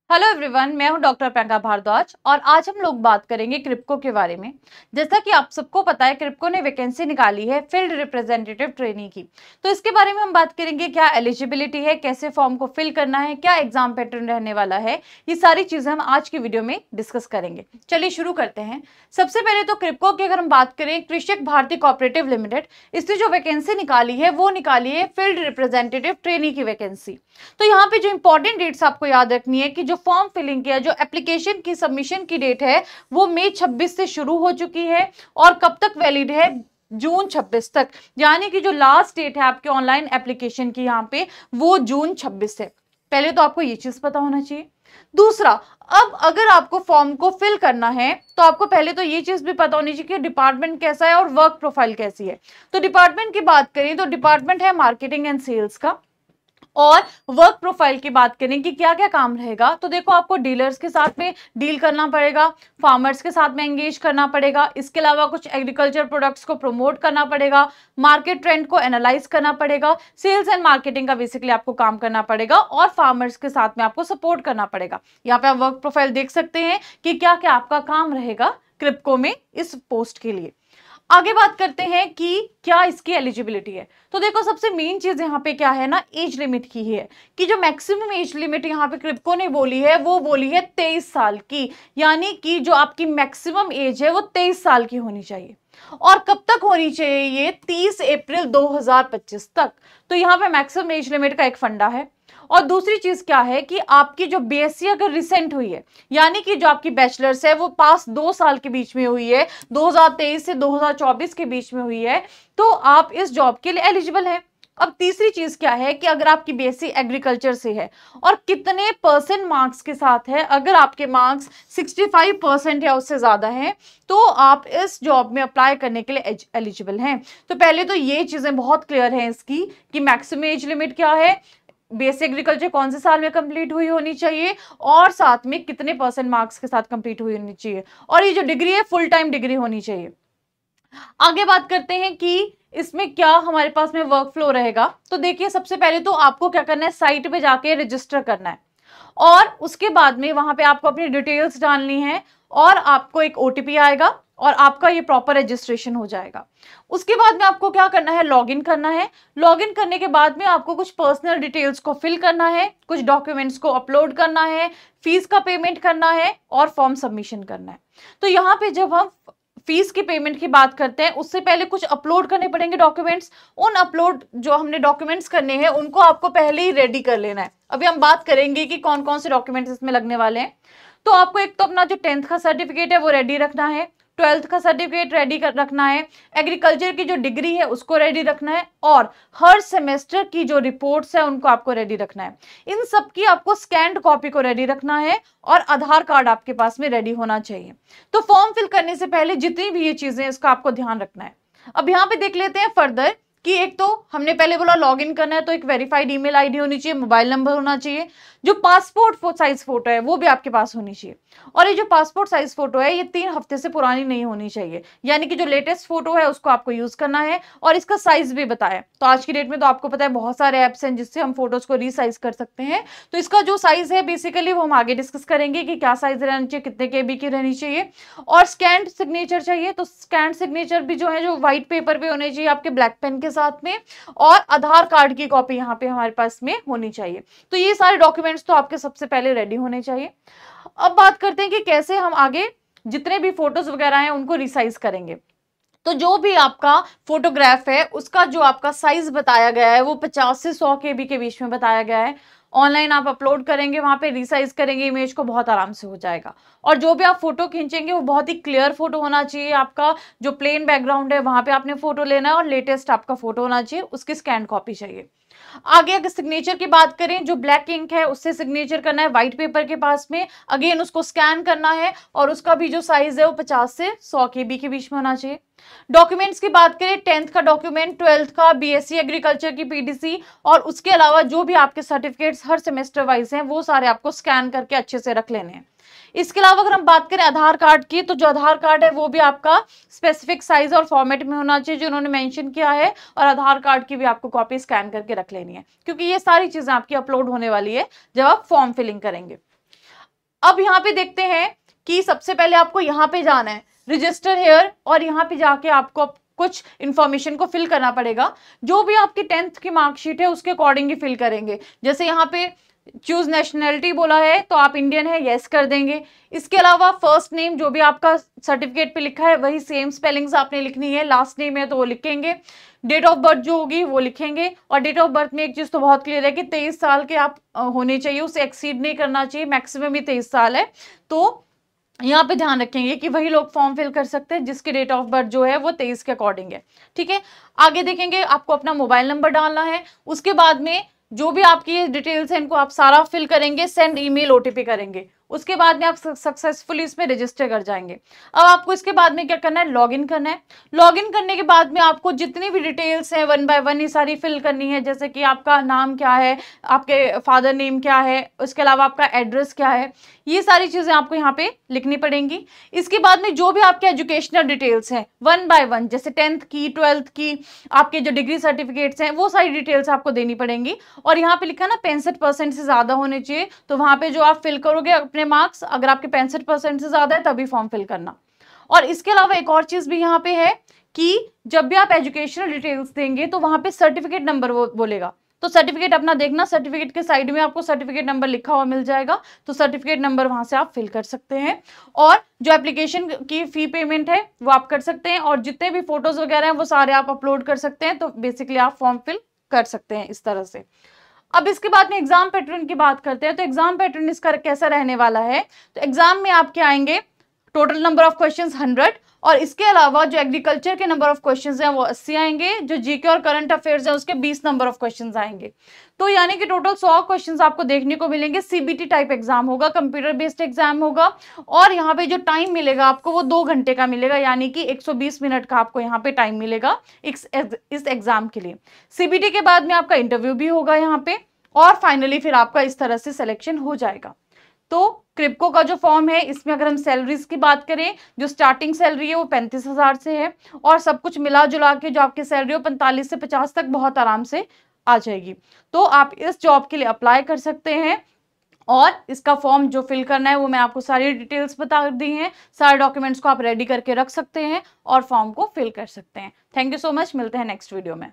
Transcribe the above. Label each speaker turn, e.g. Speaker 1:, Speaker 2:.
Speaker 1: Hello everyone, मैं हूं doctor Priyanka Bhardwaj और आज हम लोग बात करेंगे क्रिप्को के बारे में। जैसा कि आप सबको पता है, क्रिप्को ने वैकेंसी निकाली है फील्ड रिप्रेजेंटेटिव ट्रेनी की। तो इसके बारे में हम बात करेंगे, क्या एलिजिबिलिटी है, कैसे फॉर्म को फिल करना है, क्या एग्जाम पैटर्न रहने वाला है। ये सारी चीजें हम आज की वीडियो में डिस्कस करेंगे। चलिए शुरू करते हैं। सबसे पहले तो क्रिप्को की अगर हम बात करें, कृषक भारती कोऑपरेटिव लिमिटेड, इसने जो वैकेंसी निकाली है वो निकाली है फील्ड रिप्रेजेंटेटिव ट्रेनी की वैकेंसी। तो यहाँ पे जो इंपॉर्टेंट डेट्स आपको याद रखनी है कि जो फॉर्म फिलिंग की, जो एप्लीकेशन की सबमिशन की डेट है वो मई 26 से शुरू हो चुकी है और कब तक वैलिड है, जून 26 तक। यानी कि जो लास्ट डेट है आपके ऑनलाइन एप्लीकेशन की यहाँ पे वो जून 26 है। पहले तो आपको ये चीज पता होना चाहिए। दूसरा, अब अगर आपको फॉर्म को फिल करना है तो आपको पहले तो ये चीज भी पता होनी चाहिए कि डिपार्टमेंट कैसा है और वर्क प्रोफाइल कैसी है। तो डिपार्टमेंट की बात करें तो डिपार्टमेंट है मार्केटिंग एंड सेल्स का। और वर्क प्रोफाइल की बात करें कि क्या क्या काम रहेगा, तो देखो आपको डीलर्स के साथ में डील करना पड़ेगा, फार्मर्स के साथ में एंगेज करना पड़ेगा, इसके अलावा कुछ एग्रीकल्चर प्रोडक्ट्स को प्रमोट करना पड़ेगा, मार्केट ट्रेंड को एनालाइज करना पड़ेगा, सेल्स एंड मार्केटिंग का बेसिकली आपको काम करना पड़ेगा और फार्मर्स के साथ में आपको सपोर्ट करना पड़ेगा। यहाँ पे आप वर्क प्रोफाइल देख सकते हैं कि क्या क्या आपका काम रहेगा क्रिप्को में इस पोस्ट के लिए। आगे बात करते हैं कि क्या इसकी एलिजिबिलिटी है। तो देखो सबसे मेन चीज यहाँ पे क्या है ना, एज लिमिट की है कि जो मैक्सिमम एज लिमिट यहाँ पे क्रिप्को ने बोली है वो बोली है 23 साल की। यानी कि जो आपकी मैक्सिमम एज है वो 23 साल की होनी चाहिए। और कब तक होनी चाहिए ये, 30 अप्रैल 2025 तक। तो यहाँ पे मैक्सिमम एज लिमिट का एक फंडा है। और दूसरी चीज क्या है कि आपकी जो बीएससी अगर रिसेंट हुई है, यानी कि जो आपकी बैचलर्स है वो पास 2 साल के बीच में हुई है, 2023 से 2024 के बीच में हुई है, तो आप इस जॉब के लिए एलिजिबल हैं। अब तीसरी चीज क्या है कि अगर आपकी बीएससी एग्रीकल्चर से है और कितने परसेंट मार्क्स के साथ है, अगर आपके मार्क्स 65% या उससे ज्यादा हैं तो आप इस जॉब में अप्लाई करने के लिए एलिजिबल हैं। तो पहले तो ये चीजें बहुत क्लियर हैं इसकी कि मैक्सिमम एज लिमिट क्या है, बीएससी एग्रीकल्चर कौन से साल में कंप्लीट हुई होनी चाहिए और साथ में कितने परसेंट मार्क्स के साथ कंप्लीट हुई होनी चाहिए, और ये जो डिग्री है फुल टाइम डिग्री होनी चाहिए। आगे बात करते हैं कि इसमें क्या हमारे पास में वर्क फ्लो रहेगा। तो देखिए सबसे पहले तो आपको क्या करना है, साइट पे जाके रजिस्टर करना है और उसके बाद में वहां पे आपको अपनी डिटेल्स डालनी है और आपको एक ओटीपी आएगा और आपका ये प्रॉपर रजिस्ट्रेशन हो जाएगा। उसके बाद में आपको क्या करना है, लॉगिन करना है। लॉगिन करने के बाद में आपको कुछ पर्सनल डिटेल्स को फिल करना है, कुछ डॉक्यूमेंट्स को अपलोड करना है, फीस का पेमेंट करना है और फॉर्म सबमिशन करना है। तो यहाँ पे जब हम फीस की पेमेंट की बात करते हैं उससे पहले कुछ अपलोड करने पड़ेंगे डॉक्यूमेंट्स। उन अपलोड जो हमने डॉक्यूमेंट्स करने हैं उनको आपको पहले ही रेडी कर लेना है। अभी हम बात करेंगे कि कौन कौन से डॉक्यूमेंट्स इसमें लगने वाले हैं। तो आपको एक तो अपना जो 10th का सर्टिफिकेट है वो रेडी रखना है, 12th का सर्टिफिकेट रेडी कर रखना है, एग्रीकल्चर की जो डिग्री है उसको रेडी रखना है और हर सेमेस्टर की जो रिपोर्ट्स है उनको आपको रेडी रखना है। इन सब की आपको स्कैन्ड कॉपी को रेडी रखना है और आधार कार्ड आपके पास में रेडी होना चाहिए। तो फॉर्म फिल करने से पहले जितनी भी ये चीजें हैं इसका आपको ध्यान रखना है। अब यहाँ पे देख लेते हैं फर्दर कि एक तो हमने पहले बोला लॉगिन करना है, तो एक वेरीफाइड ईमेल आईडी होनी चाहिए, मोबाइल नंबर होना चाहिए, जो पासपोर्ट साइज फोटो है वो भी आपके पास होनी चाहिए। और ये जो पासपोर्ट साइज फोटो है ये 3 हफ्ते से पुरानी नहीं होनी चाहिए, यानी कि जो लेटेस्ट फोटो है उसको आपको यूज करना है और इसका साइज भी बताया। तो आज की डेट में तो आपको पता है बहुत सारे ऐप्स हैं जिससे हम फोटोज को रीसाइज कर सकते हैं। तो इसका जो साइज है बेसिकली वो हम आगे डिस्कस करेंगे कि क्या साइज रहना चाहिए, कितने केबी की रहनी चाहिए। और स्कैन्ड सिग्नेचर चाहिए, तो स्कैन्ड सिग्नेचर भी जो है जो व्हाइट पेपर पे होने चाहिए आपके ब्लैक पेन के साथ में, और आधार कार्ड की कॉपी यहाँ पे हमारे पास में होनी चाहिए। तो ये सारे डॉक्यूमेंट्स तो आपके सबसे पहले रेडी होने चाहिए। अब बात करते हैं कि कैसे हम आगे जितने भी फोटोज वगैरह हैं उनको रिसाइज करेंगे। तो जो भी आपका फोटोग्राफ है उसका जो आपका साइज बताया गया है वो 50 से 100 केबी के बीच में बताया गया है। ऑनलाइन आप अपलोड करेंगे, वहां पे रिसाइज करेंगे इमेज को, बहुत आराम से हो जाएगा। और जो भी आप फोटो खींचेंगे वो बहुत ही क्लियर फोटो होना चाहिए। आपका जो प्लेन बैकग्राउंड है वहां पे आपने फोटो लेना है और लेटेस्ट आपका फोटो होना चाहिए, उसकी स्कैन कॉपी चाहिए। आगे अगर सिग्नेचर की बात करें, जो ब्लैक इंक है उससे सिग्नेचर करना है व्हाइट पेपर के पास में, अगेन उसको स्कैन करना है और उसका भी जो साइज है वो 50 से 100 केबी के बीच में होना चाहिए। डॉक्यूमेंट्स की बात करें, 10th का डॉक्यूमेंट, 12th का, बीएससी एग्रीकल्चर की पीडीसी और उसके अलावा जो भी आपके सर्टिफिकेट्स हर सेमेस्टर वाइज हैं वो सारे आपको स्कैन करके अच्छे से रख लेने हैं। इसके अलावा अगर हम बात करें आधार कार्ड की, तो जो आधार कार्ड है वो भी आपका स्पेसिफिक साइज और फॉर्मेट में होना चाहिए जो उन्होंने मेंशन किया है, और आधार कार्ड की भी आपको कॉपी स्कैन करके रख लेनी है, क्योंकि ये सारी चीजें आपकी अपलोड होने वाली है जब आप फॉर्म फिलिंग करेंगे। अब यहाँ पे देखते हैं कि सबसे पहले आपको यहाँ पे जाना है रजिस्टर हेयर, और यहाँ पे जाके आपको कुछ इंफॉर्मेशन को फिल करना पड़ेगा। जो भी आपकी 10th की मार्कशीट है उसके अकॉर्डिंग ही फिल करेंगे। जैसे यहाँ पे चूज नेशनैलिटी बोला है तो आप इंडियन है, यस कर देंगे। इसके अलावा फर्स्ट नेम जो भी आपका सर्टिफिकेट पे लिखा है वही सेम स्पेलिंग्स आपने लिखनी है, लास्ट नेम है तो वो लिखेंगे। डेट ऑफ बर्थ जो होगी वो लिखेंगे, और डेट ऑफ बर्थ में एक चीज तो बहुत क्लियर है कि 23 साल के आप होने चाहिए, उसे एक्सीड नहीं करना चाहिए, मैक्सिमम ही 23 साल है। तो यहाँ पे ध्यान रखेंगे कि वही लोग फॉर्म फिल कर सकते हैं जिसकी डेट ऑफ बर्थ जो है वो 23 के अकॉर्डिंग है। ठीक है, आगे देखेंगे आपको अपना मोबाइल नंबर डालना है। उसके बाद में जो भी आपकी डिटेल्स हैं इनको आप सारा फिल करेंगे, सेंड ईमेल ओटीपी करेंगे। उसके बाद में आप सक्सेसफुली इसमें रजिस्टर कर जाएंगे। अब आपको इसके बाद में क्या करना है, लॉगिन करना है। लॉगिन करने के बाद में आपको जितनी भी डिटेल्स हैं 1 बाय 1 ये सारी फिल करनी है। जैसे कि आपका नाम क्या है, आपके फादर नेम क्या है, उसके अलावा आपका एड्रेस क्या है, ये सारी चीजें आपको यहाँ पे लिखनी पड़ेंगी। इसके बाद में जो भी आपके एजुकेशनल डिटेल्स हैं 1 बाय 1, जैसे 10th की, 12th की, आपके जो डिग्री सर्टिफिकेट्स हैं वो सारी डिटेल्स आपको देनी पड़ेंगी। और यहाँ पे लिखा ना 65% से ज्यादा होने चाहिए, तो वहां पे जो आप फिल करोगे अपने मार्क्स, अगर आपके 65% से ज्यादा है तभी फॉर्म फिल करना। और इसके अलावा एक और चीज भी यहाँ पे है कि जब भी आप एजुकेशनल डिटेल्स देंगे तो वहां पे सर्टिफिकेट नंबर वो बोलेगा, तो सर्टिफिकेट अपना देखना, सर्टिफिकेट के साइड में आपको सर्टिफिकेट नंबर लिखा हुआ मिल जाएगा, तो सर्टिफिकेट नंबर वहां से आप फिल कर सकते हैं। और जो एप्लीकेशन की फी पेमेंट है वो आप कर सकते हैं, और जितने भी फोटोज वगैरह हैं वो सारे आप अपलोड कर सकते हैं। तो बेसिकली आप फॉर्म फिल कर सकते हैं इस तरह से। अब इसके बाद में एग्जाम पैटर्न की बात करते हैं। तो एग्जाम पैटर्न इसका कैसा रहने वाला है, तो एग्जाम में आपके आएंगे टोटल नंबर ऑफ क्वेश्चंस 100, और इसके अलावा जो एग्रीकल्चर के नंबर ऑफ क्वेश्चंस हैं वो 80 आएंगे, जो जीके और करंट अफेयर्स हैं उसके 20 नंबर ऑफ क्वेश्चंस आएंगे। तो यानी कि टोटल 100 क्वेश्चंस आपको देखने को मिलेंगे। सीबीटी टाइप एग्जाम होगा, कंप्यूटर बेस्ड एग्जाम होगा, और यहाँ पे जो टाइम मिलेगा आपको वो 2 घंटे का मिलेगा, यानी कि 120 मिनट का आपको यहाँ पे टाइम मिलेगा इस एग्जाम के लिए। सीबीटी के बाद में आपका इंटरव्यू भी होगा यहाँ पे, और फाइनली फिर आपका इस तरह से सिलेक्शन हो जाएगा। तो क्रिप्को का जो फॉर्म है इसमें अगर हम सैलरीज की बात करें, जो स्टार्टिंग सैलरी है वो 35,000 से है, और सब कुछ मिला जुला के जो आपकी सैलरी हो 45 से 50 तक बहुत आराम से आ जाएगी। तो आप इस जॉब के लिए अप्लाई कर सकते हैं, और इसका फॉर्म जो फिल करना है वो मैं आपको सारी डिटेल्स बता दी हैं। सारे डॉक्यूमेंट्स को आप रेडी करके रख सकते हैं और फॉर्म को फिल कर सकते हैं। थैंक यू सो मच, मिलते हैं नेक्स्ट वीडियो में।